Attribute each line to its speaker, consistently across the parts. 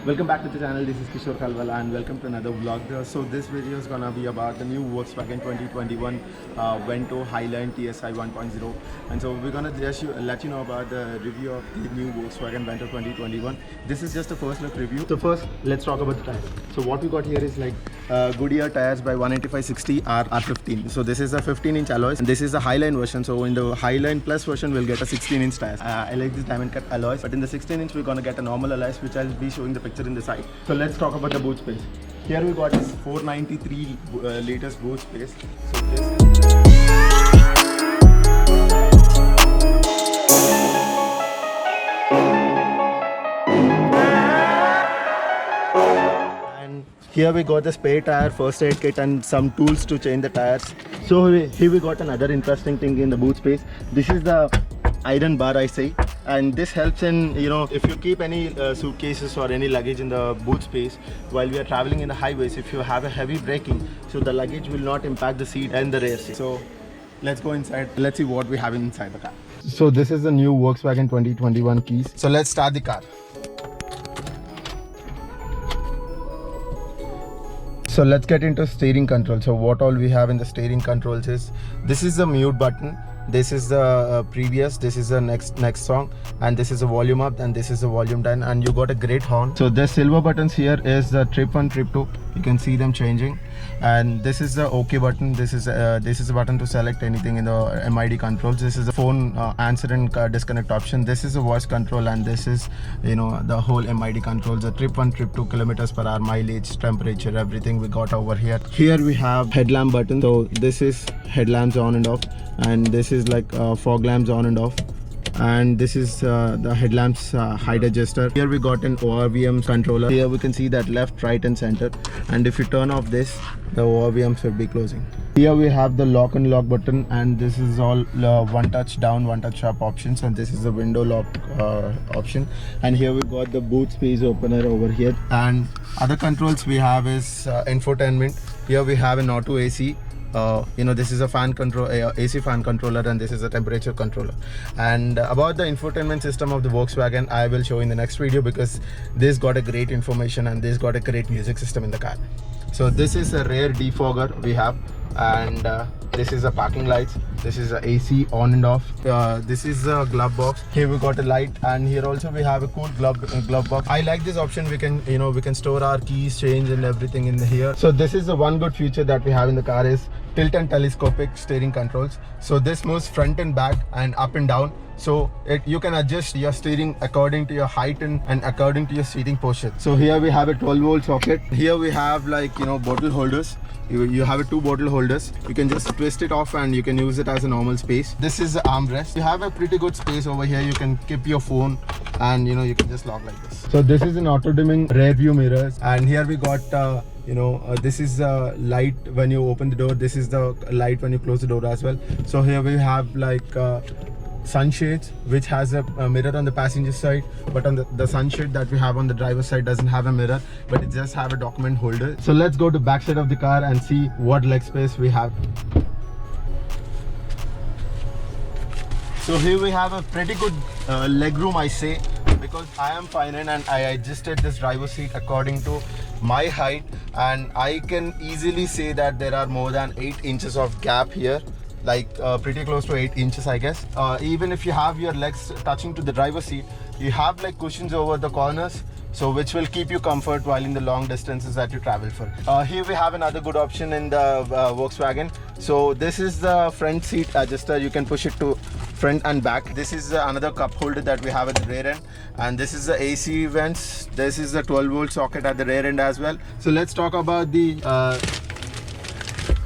Speaker 1: Welcome back to the channel. This is Kishore Kalwala and welcome to another vlog. So this video is gonna be about the new Volkswagen 2021 Vento Highline TSI 1.0, and so we're gonna just let you know about the review of the new Volkswagen Vento 2021. This is just a first look review. So first, let's talk about the tires. So what we got here is like Goodyear tires by 185/60 R15. So this is a 15-inch alloys, and this is the Highline version. So in the Highline Plus version, we'll get a 16-inch tires. I like this diamond cut alloys, but in the 16-inch, we're gonna get a normal alloys, which I'll be showing the picture in the side. So let's talk about the boot space. Here we got this 493 liters boot space. So this and here we got the spare tire, first aid kit and some tools to change the tires. So here we got another interesting thing in the boot space. This is the iron bar, I say, and this helps in, you know, if you keep any suitcases or any luggage in the boot space while we are traveling in the highways, if you have a heavy braking, so the luggage will not impact the seat and the rear seat. So let's go inside, let's see what we have inside the car. So this is the new Volkswagen 2021 keys. So let's start the car. So let's get into steering control. So what all we have in the steering controls is, this is the mute button, this is the previous, this is the next song, and this is the volume up, and this is the volume down, and you got a great horn. So the silver buttons here is the trip 1, trip 2. You can see them changing, and this is the OK button. This is a button to select anything in the MID controls. This is the phone answer and disconnect option. This is the voice control, and this is, you know, the whole MID controls. The trip 1, trip 2, kilometers per hour, mileage, temperature, everything we got over here. Here we have headlamp button. So this is headlamps on and off, and this is like fog lamps on and off, and this is the headlamps height adjuster. Here we got an ORVM controller. Here we can see that left, right and center, and if you turn off this, the ORVM should be closing. Here we have the lock and lock button, and this is all one touch down, one touch up options, and this is the window lock option. And here we got the boot space opener over here, and other controls we have is infotainment. Here we have an auto AC. You know, this is a fan control, AC fan controller, and this is a temperature controller. And about the infotainment system of the Volkswagen, I will show in the next video, because this got a great information and this got a great music system in the car. So this is a rear defogger we have, and this is a parking lights. This is a AC on and off. This is a glove box. Here we got a light, and here also we have a cool glove box. I like this option. We can, you know, we can store our keys, change and everything in here. So this is the one good feature that we have in the car is tilt and telescopic steering controls. So this moves front and back and up and down. So you can adjust your steering according to your height and according to your seating posture. So here we have a 12-volt socket. Here we have, like, you know, bottle holders. You have 2 bottle holders. You can just twist it off and you can use it as a normal space. This is the armrest. You have a pretty good space over here. You can keep your phone, and you know, you can just lock like this. So this is an auto dimming rear view mirrors, and here we got you know, this is the light when you open the door. This is the light when you close the door as well. So here we have like sunshades, which has a mirror on the passenger side, but on the sunshade that we have on the driver's side doesn't have a mirror, but it just have a document holder. So let's go to back side of the car and see what leg space we have. So here we have a pretty good leg room, I say, because I am 5'9" and I adjusted this driver's seat according to my height, and I can easily say that there are more than 8 inches of gap here, like pretty close to 8 inches, I guess. Even if you have your legs touching to the driver's seat, you have like cushions over the corners, so which will keep you comfort while in the long distances that you travel for. Here we have another good option in the Volkswagen. So this is the front seat adjuster. You can push it to front and back. This is another cup holder that we have at the rear end, and this is the AC vents. This is the 12-volt socket at the rear end as well. So let's talk about the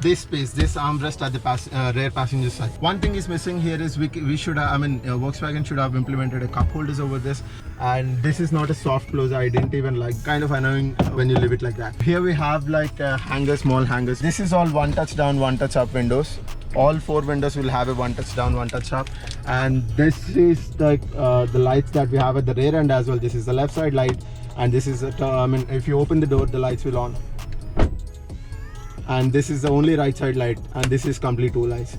Speaker 1: this space, this armrest at the rear passenger side. One thing is missing here is we should have, Volkswagen should have implemented a cup holders over this, and this is not a soft close. I didn't even like, kind of annoying when you leave it like that. Here we have like hangers, small hangers. This is all one touch down, one touch up windows. All 4 windows will have a one touch down, one touch up, and this is like the lights that we have at the rear end as well. This is the left side light, and this is if you open the door, the lights will on. and this is the only right side light, and this is complete two lights.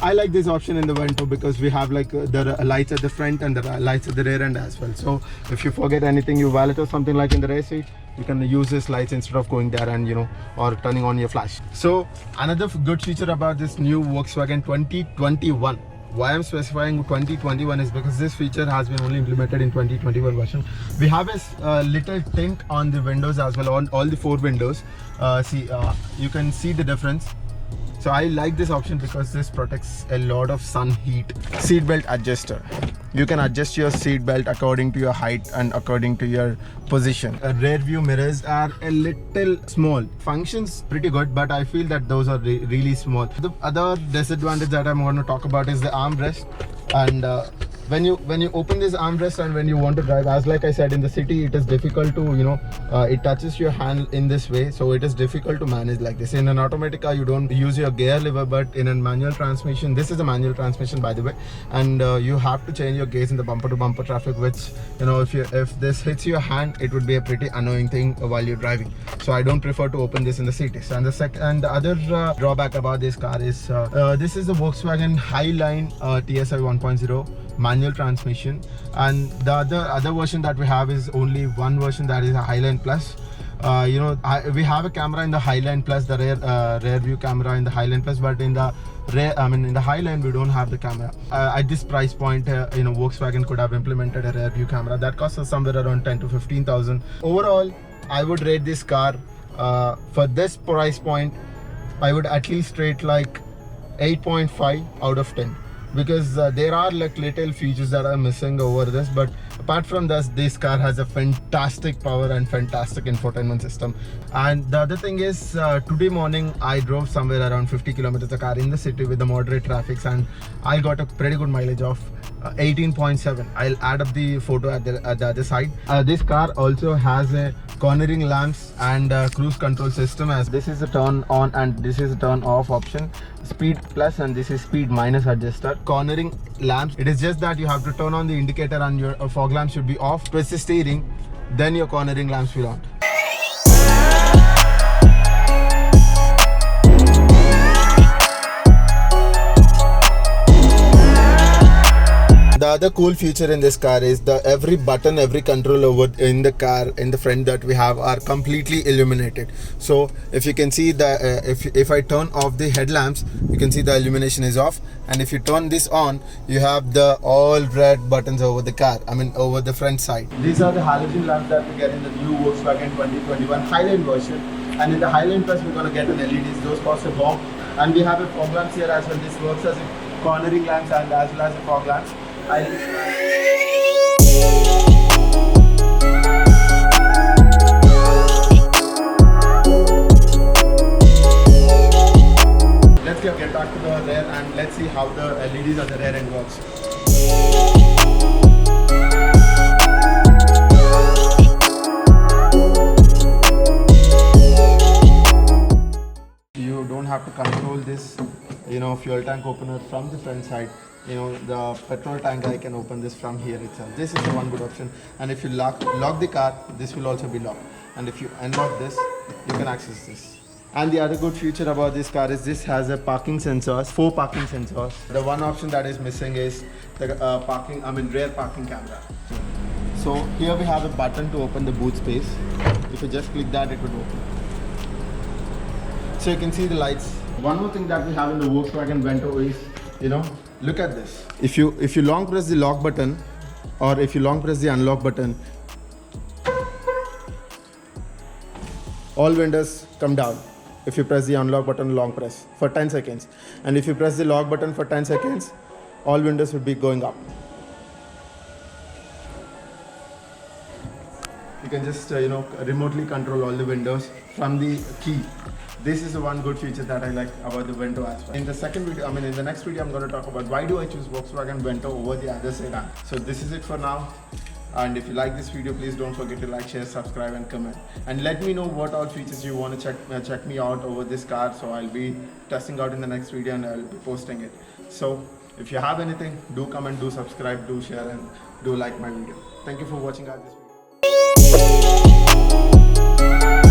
Speaker 1: I like this option in the Vento because we have like the lights at the front and the lights at the rear end as well. So if you forget anything, you valet or something like in the rear seat, you can use this lights instead of going there and or turning on your flash. So another good feature about this new Volkswagen 2021, why I'm specifying 2021 is because this feature has been only implemented in 2021 version. We have a little tint on the windows as well, on all the four windows. You can see the difference. So I like this option because this protects a lot of sun heat. Seat belt adjuster. You can adjust your seat belt according to your height and according to your position. Rear view mirrors are a little small. Functions pretty good, but I feel that those are really small. The other disadvantage that I'm going to talk about is the armrest. And when you open this armrest and when you want to drive, as like I said, in the city it is difficult to it touches your hand in this way, so it is difficult to manage like this. In an automatic car you don't use your gear lever, but in a manual transmission, this is a manual transmission by the way, and you have to change your gears in the bumper to bumper traffic, which if this hits your hand, it would be a pretty annoying thing while you're driving. So I don't prefer to open this in the cities. And the other drawback about this car is this is the Volkswagen Highline TSI 1.0 manual transmission, and the other version that we have is only one version, that is a Highline Plus. We have a camera in the Highline Plus, the rear view camera in the Highline Plus, but in the in the Highline we don't have the camera. At this price point, Volkswagen could have implemented a rear view camera that costs us somewhere around 10 to 15,000. Overall, I would rate this car for this price point, I would at least rate like 8.5 out of 10. Because there are like little features that are missing over this, but apart from this car has a fantastic power and fantastic infotainment system. And the other thing is, today morning I drove somewhere around 50 kilometers a car in the city with the moderate traffic, and I got a pretty good mileage of 18.7. I'll add up the photo at the other side. This car also has a cornering lamps and cruise control system, as this is a turn on and this is a turn off option, speed plus and this is speed minus adjuster. Cornering lamps, it is just that you have to turn on the indicator and your fog lamp should be off. Twist the steering, then your cornering lamps will on. The other cool feature in this car is every button, every control over in the car in the front that we have are completely illuminated. So if you can see if I turn off the headlamps, you can see the illumination is off, and if you turn this on, you have the all red buttons over the car, over the front side. These are the halogen lamps that we get in the new Volkswagen 2021 Highline version, and in the Highline Plus we're going to get an LEDs. Those cost a bomb, and we have a fog lamps here as well. This works as a cornering lamps and as well as a fog lamps. Let's get back to the rear and let's see how the LEDs at the rear end works. You don't have to control this fuel tank opener from the front side. The petrol tank, I can open this from here itself. This is the one good option. And if you lock the car, this will also be locked. And if you unlock this, you can access this. And the other good feature about this car is this has a parking sensors, 4 parking sensors. The one option that is missing is the rear parking camera. So here we have a button to open the boot space. If you just click that, it would open. So you can see the lights. One more thing that we have in the Volkswagen Vento is, look at this. If you long press the lock button, or if you long press the unlock button, all windows come down. If you press the unlock button, long press for 10 seconds, and if you press the lock button for 10 seconds, all windows would be going up. You can just remotely control all the windows from the key. This is the one good feature that I like about the Vento as well. In the second video, in the next video, I'm going to talk about why do I choose Volkswagen Vento over the other sedan. So this is it for now. And if you like this video, please don't forget to like, share, subscribe and comment. And let me know what all features you want to check me out over this car. So I'll be testing out in the next video and I'll be posting it. So if you have anything, do comment, do subscribe, do share and do like my video. Thank you for watching out this video.